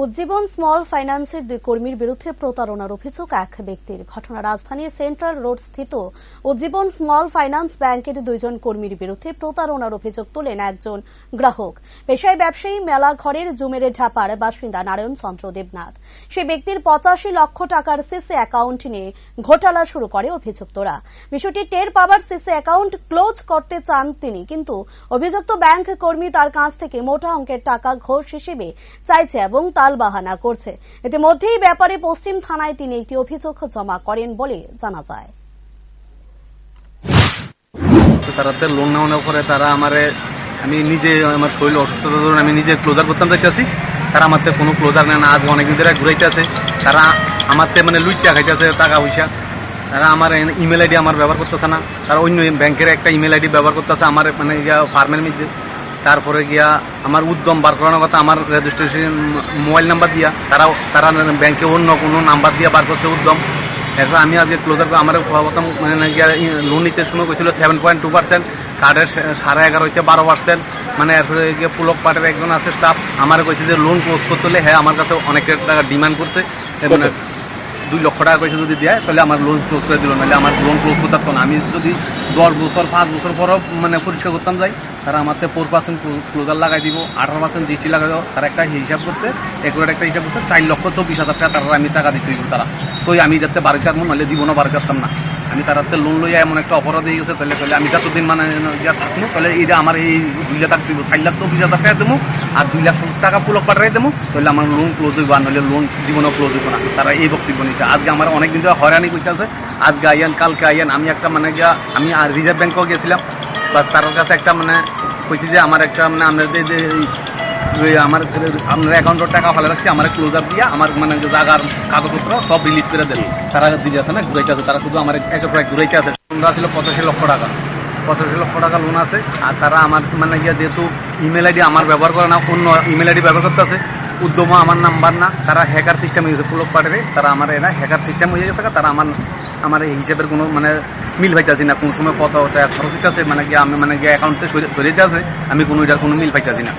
Ujjivan small ফাইন্যান্সের দুই কর্মীর বিরুদ্ধে প্রতারণার অভিযোগ এক ব্যক্তির। ঘটনা রাজধানীর সেন্ট্রাল রোড স্থিত উজ্জীবন স্মল ফাইন্যান্স ব্যাংকের দুইজন কর্মীর বিরুদ্ধে প্রতারণার অভিযোগ তোলেন একজন গ্রাহক। পেশায় ব্যবসায়ী মেলাঘরের জুমেরে ঢাপার বাসিন্দা নারায়ণ চন্দ্র দেবনাথ। সে ব্যক্তির 85 লক্ষ টাকার সিসি অ্যাকাউন্ট নিয়ে ঘোটালা শুরু করে অভিযুক্তরা। বিষয়টি টের পাওয়ার সিসি অ্যাকাউন্ট ক্লোজ করতে চান তিনি, কিন্তু অভিযুক্ত ব্যাংক কর্মী তার কাছ থেকে মোটা অঙ্কের টাকা ঘোষ হিসেবে চাইছে এবং তালবাহানা করছে। ইতিমধ্যেই ব্যাপারে পশ্চিম থানায় তিনি একটি অভিযোগ জমা করেন বলে জানা যায়। তারা লোন নেওয়ার পরে তারা আমি নিজে আমার শরীর অসুস্থতার ধরুন আমি নিজে ক্লোজার করতাম চাইতেছি। তারা আমার কোনো ক্লোজার নেয় না, আজ অনেকদিন ধরে ঘুরাইতে আছে। তারা আমার লুইটা খাইতেছে টাকা পয়সা। তারা আমার ইমেল আইডি আমার ব্যবহার করতেছে না, তারা অন্য ব্যাংকের একটা ইমেল আইডি ব্যবহার করতেছে আমার ফার্মের মধ্যে। তারপরে গিয়া আমার উদ্যম বার করানোর কথা আমার রেজিস্ট্রেশন মোবাইল নাম্বার দিয়া তারা ব্যাংকে অন্য কোনো নাম্বার দিয়ে বার করছে উদ্যম। এরপর আমি আজকে ক্লোজার আমার প্রথম লোন নিতে শুরু করেছিল 7.2%, কার্ডের 11.5 হচ্ছে 12%। এরপরে গিয়ে পুলক পার্টের একজন আছে স্টাফ আমার কইছে যে লোন ক্লোজ করতে হলে হ্যাঁ আমার কাছে অনেক টাকা ডিমান্ড করছে, 2 লক্ষ টাকা কইছে যদি দেয় তাহলে আমার লোন ক্লোজ করে দিল, নাহলে আমার লোন ক্লোজ করতে পারতো না। আমি যদি 10 বছর 5 বছর পরও পরিষ্কার করতাম যাই, তারা আমার 4% ক্লোজার লাগাই দিব, 18% জিএসটি লাগাই দেবো। তারা একটা হিসাব করছে, একুরেট একটা হিসাব করছে 4,24,000 টাকা তারা আমি টাকা দিতে দিব। তারা তো আমি যাতে বাড়ি কাটবো, নাহলে জীবনও বাড়ি কাটতাম না। আমি তারা লোন লইয়া এমন একটা অপরাধ হয়ে গেছে, তাহলে আমি যতদিন থাকবো তাহলে এই যে আমার এই 2 লাখ দিব, 4,24,000 টাকা দেবো আর 2 লাখ টাকা পুলক পাঠাই দেবো, তাহলে আমার লোন ক্লোজ হইব, আর নাহলে লোন জীবনও ক্লোজ হইব না। তারা এই বক্তব্য নিচ্ছে। আজকে আমার অনেকদিন ধরে হয়রানি করতেছে। আজকে আইয়েন, কালকে আইয়েন। আমি একটা আমি রিজার্ভ ব্যাংকেও গেছিলাম, বাস তার কাছে একটা কইছি যে আমার একটা আমার আপনার অ্যাকাউন্টের টাকা ভালো রাখছি, আমার ক্লোজার দিয়ে আমার জায়গার কাগজপত্র সব রিলিজ করে দেবে। তারা দিয়ে আছে না, ঘুরাইতে আছে। তারা শুধু আমার একটা ঘুরাইতে আছে। লোনটা ছিল 85 লক্ষ টাকা, 85 লক্ষ টাকা লোন আছে। আর তারা আমার যেহেতু ইমেল আইডি আমার ব্যবহার করে না, অন্য ইমেল আইডি ব্যবহার করতে আছে। উদ্যম আমার নাম্বার না, তারা হ্যাকার সিস্টেম হয়ে গেছে পুলক পার্টিতে। তারা আমার হ্যাকার সিস্টেম হয়ে গেছে। তারা আমার এই হিসাবের কোনো মিল পাইতেছি না। কোন সময় কত খরচ হইতেছে আমি অ্যাকাউন্টে সরিয়ে আছে, আমি কোনো মিল পাইতেছি না।